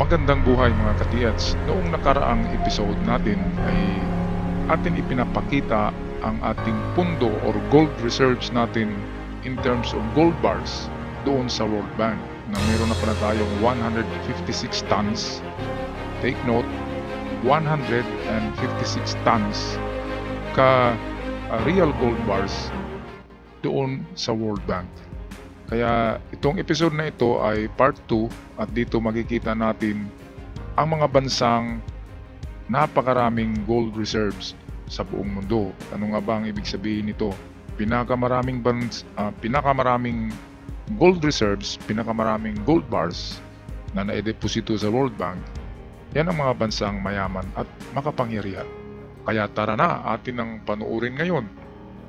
Magandang buhay mga katiats. Noong nakaraang episode natin ay atin ipinapakita ang ating pundo or gold reserves natin in terms of gold bars doon sa World Bank na mayroon na pala tayong 156 tons. Take note, 156 tons ka real gold bars doon sa World Bank. Kaya itong episode na ito ay part 2 at dito makikita natin ang mga bansang napakaraming gold reserves sa buong mundo. Ano nga ba ang ibig sabihin nito? Pinakamaraming gold reserves, pinakamaraming gold bars na naideposito sa World Bank. Yan ang mga bansang mayaman at makapangyarihan. Kaya tara na, atin ang panuorin ngayon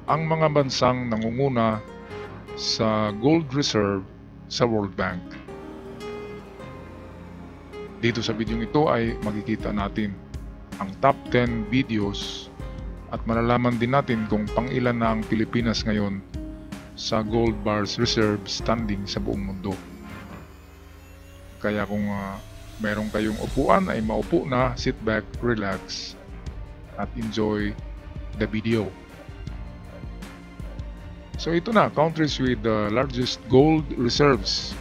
ang mga bansang nangunguna sa gold reserve sa World Bank. Dito sa video ito ay makikita natin ang top 10 videos at malalaman din natin kung pangilan na ang Pilipinas ngayon sa gold bars reserve standing sa buong mundo. Kaya kung meron kayong upuan ay maupo na, sit back, relax at enjoy the video. So ito na, countries with the largest gold reserves.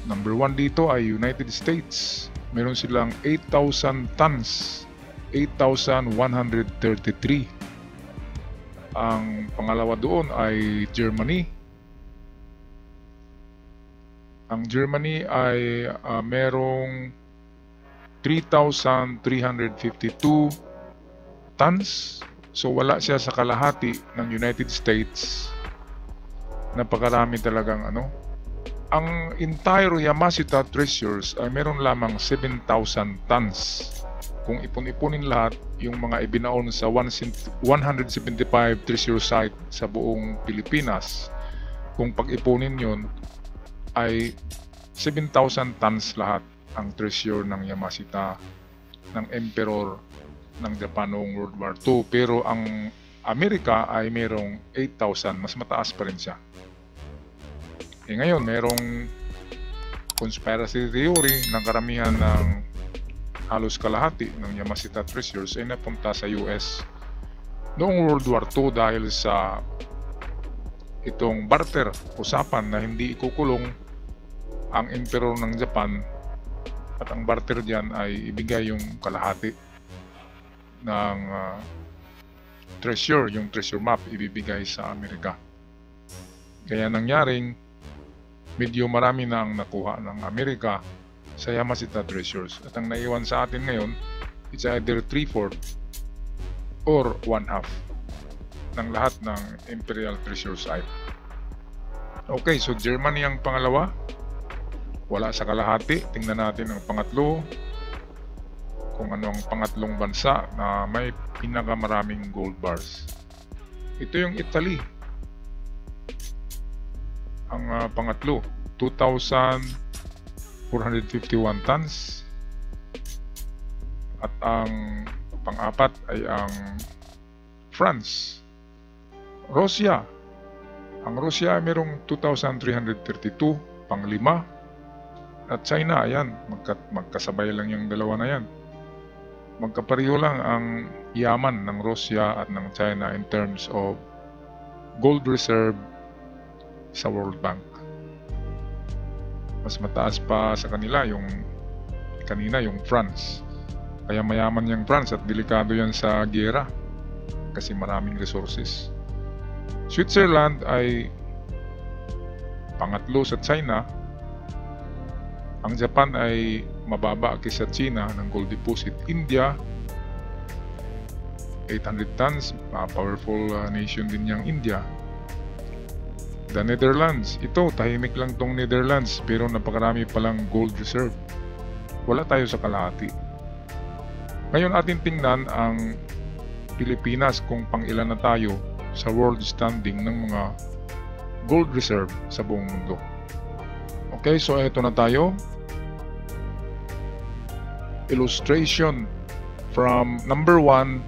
Number 1 dito ay United States. Meron silang 8,000 tons, 8,133. Ang pangalawa doon ay Germany. Ang Germany ay merong 3,352 tons. So wala siya sa kalahati ng United States. Napakarami talagang ano. Ang entire Yamashita treasures ay meron lamang 7,000 tons. Kung ipon-ipunin lahat yung mga ibinaon sa 175 treasure site sa buong Pilipinas, kung pag-ipunin yun ay 7,000 tons lahat ang treasure ng Yamashita ng Emperor ng Japan noong World War II. Pero ang Amerika ay merong 8,000, mas mataas pa rin siya. Ngayon merong conspiracy theory ng karamihan ng halos kalahati ng Yamashita treasures ay napunta sa US noong World War II dahil sa itong barter, usapan na hindi ikukulong ang Emperor ng Japan at ang barter diyan ay ibigay yung kalahati ng treasure, yung treasure map ibibigay sa Amerika. Kaya nangyaring medyo marami na ang nakuha ng Amerika sa Yamashita treasures. At ang naiwan sa atin ngayon, it's either 3/4 or 1/2 ng lahat ng Imperial Treasure Site. Okay, so Germany ang pangalawa. Wala sa kalahati. Tingnan natin ang pangatlo. Kung ano ang pangatlong bansa na may pinakamaraming gold bars. Ito yung Italy. Ang pangatlo, 2,451 tons. At ang pang-apat ay ang France. Russia. Ang Russia ay merong 2,332, pang-lima. At China, ayan, magkasabay lang yung dalawa na yan. Magkapareho lang ang yaman ng Russia at ng China in terms of gold reserve sa World Bank. Mas mataas pa sa kanila yung kanina, yung France. Kaya mayaman yung France at delikado yan sa giyera kasi maraming resources. Switzerland ay pangatlo sa China. Ang Japan ay mababa kaysa China ng gold deposit. India, 800 tons, powerful nation din yung India. The Netherlands, ito tahimik lang tong Netherlands pero napakarami palang gold reserve. Wala tayo sa kalahati. Ngayon atin tingnan ang Pilipinas kung pang-ilan na tayo sa world standing ng mga gold reserve sa buong mundo. Okay, so eto na tayo. Illustration from number 1,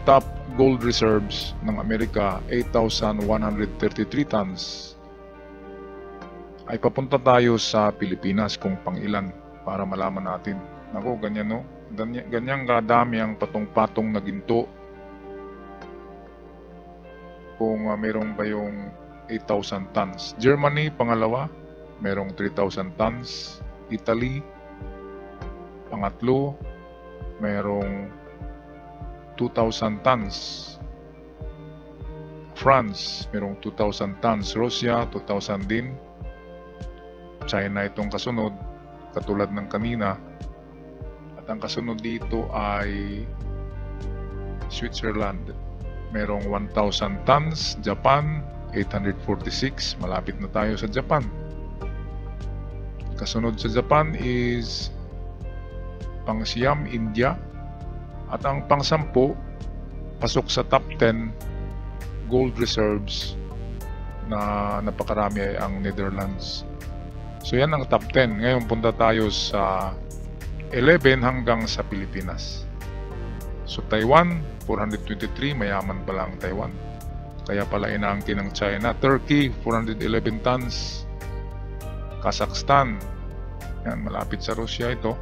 top gold reserves ng Amerika, 8,133 tons. Ay papunta tayo sa Pilipinas kung pang-ilan para malaman natin. Naku, ganyan no. Ganyang kadami ang patong-patong na ginto. Kung mayroong ba yung 8,000 tons. Germany, pangalawa, mayroong 3,000 tons. Italy, pangatlo, mayroong 2,000 tons. France, mayroong 2,000 tons. Russia, 2,000 din. China itong kasunod, katulad ng kanina. At ang kasunod dito ay Switzerland. Mayroong 1,000 tons. Japan, 846. Malapit na tayo sa Japan. Kasunod sa Japan is pang-siyam, India. At ang pang-sampu, pasok sa top 10 gold reserves na napakarami ay ang Netherlands. So yan ang top 10. Ngayon punta tayo sa 11 hanggang sa Pilipinas. So Taiwan, 423, mayaman pala ang Taiwan. Kaya pala inaangkin ng China. Turkey, 411 tons. Kazakhstan, yan, malapit sa Russia ito,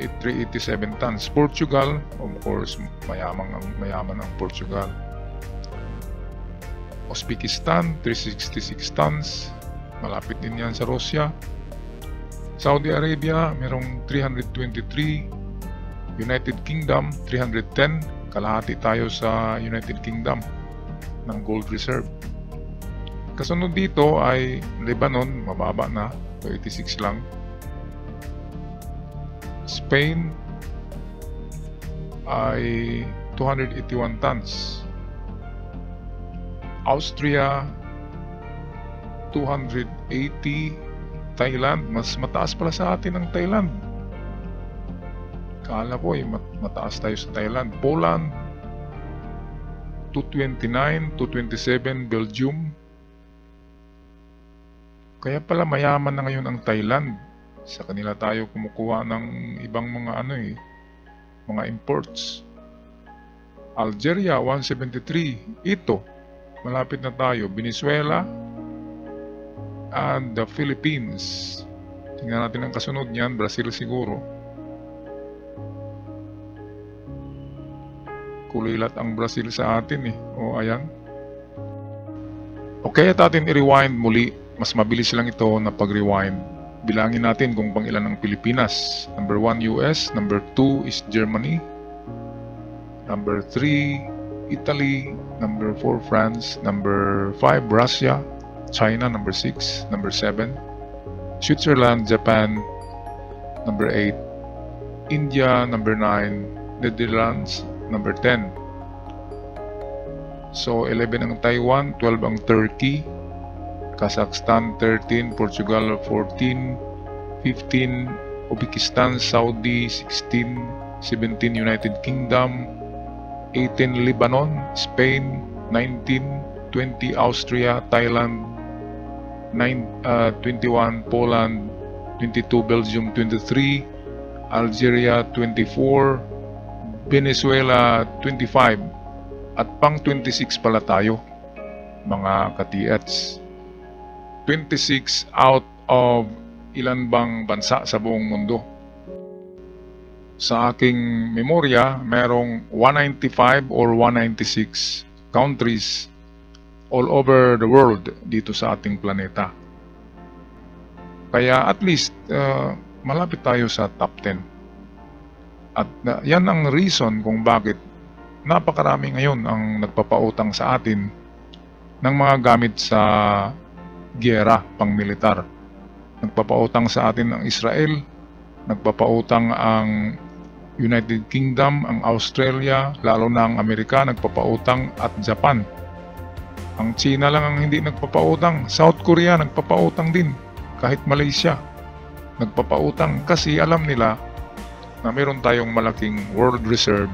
387 tons. Portugal, of course, mayaman ang Portugal. Uzbekistan, 366 tons. Malapit din yan sa Russia. Saudi Arabia, merong 323. United Kingdom, 310. Kalahati tayo sa United Kingdom ng gold reserve. Kasunod dito ay Lebanon, mababa na, 86 lang. Spain ay 281 tons. Austria, 280. Thailand, mas mataas pala sa atin ang Thailand. Kala ko mataas tayo sa Thailand. Poland, 229, 227. Belgium. Kaya pala mayaman na ngayon ang Thailand. Sa kanila tayo kumukuha ng ibang mga mga imports. Algeria, 173. Ito, malapit na tayo. Venezuela and the Philippines. Tingnan natin ang kasunod niyan. Brazil siguro. Kulilat ang Brazil sa atin O ayan. Okay, at atin i-rewind muli. Mas mabilis lang ito na pag-rewind. Bilangin natin kung pang ilan ang Pilipinas. Number 1, US. Number 2 is Germany. Number 3, Italy. Number 4, France. Number 5, Russia. China, number 6. Number 7, Switzerland, Japan. Number 8, India. Number 9, Netherlands. Number 10. So 11 ang Taiwan, 12 ang Turkey, Kazakhstan 13, Portugal 14, 15 Uzbekistan, Saudi 16, 17 United Kingdom, 18 Lebanon, Spain 19, 20 Austria, Thailand 21, Poland 22, Belgium 23, Algeria 24, Venezuela 25, at pang 26 pala tayo mga ka-TH. 26 out of ilan bang bansa sa buong mundo? Sa aking memorya, merong 195 or 196 countries all over the world dito sa ating planeta. Kaya at least malapit tayo sa top 10. At yan ang reason kung bakit napakarami ngayon ang nagpapautang sa atin ng mga gamit sa giyera, pang-militar. Nagpapautang sa atin ang Israel, nagpapautang ang United Kingdom, ang Australia, lalo na ang Amerika, nagpapautang, at Japan. Ang China lang ang hindi nagpapautang. South Korea nagpapautang din. Kahit Malaysia nagpapautang kasi alam nila na meron tayong malaking world reserve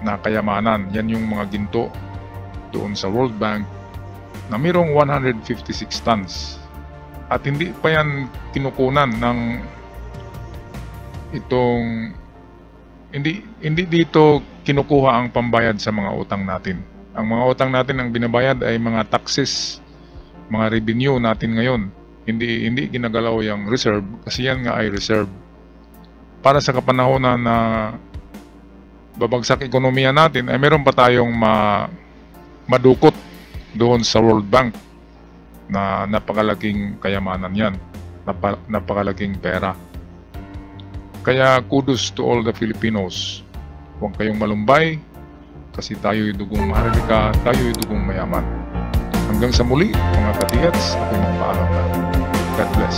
na kayamanan. Yan yung mga ginto doon sa World Bank na mayroong 156 tons. At hindi pa yan kinukunan ng itong hindi dito kinukuha ang pambayad sa mga utang natin. Ang mga utang natin ang binabayad ay mga taxes, mga revenue natin ngayon. hindi ginagalaw yung reserve kasi yan nga ay reserve para sa kapanahonan na babagsak ekonomiya natin ay meron pa tayong madukot doon sa World Bank na napakalaking kayamanan yan, napakalaking pera. Kaya kudos to all the Filipinos. Huwag kayong malumbay kasi tayo'y dugong maharlika, tayo'y dugong mayaman. Hanggang sa muli, mga katiyats, ako'y magpaalam na. God bless.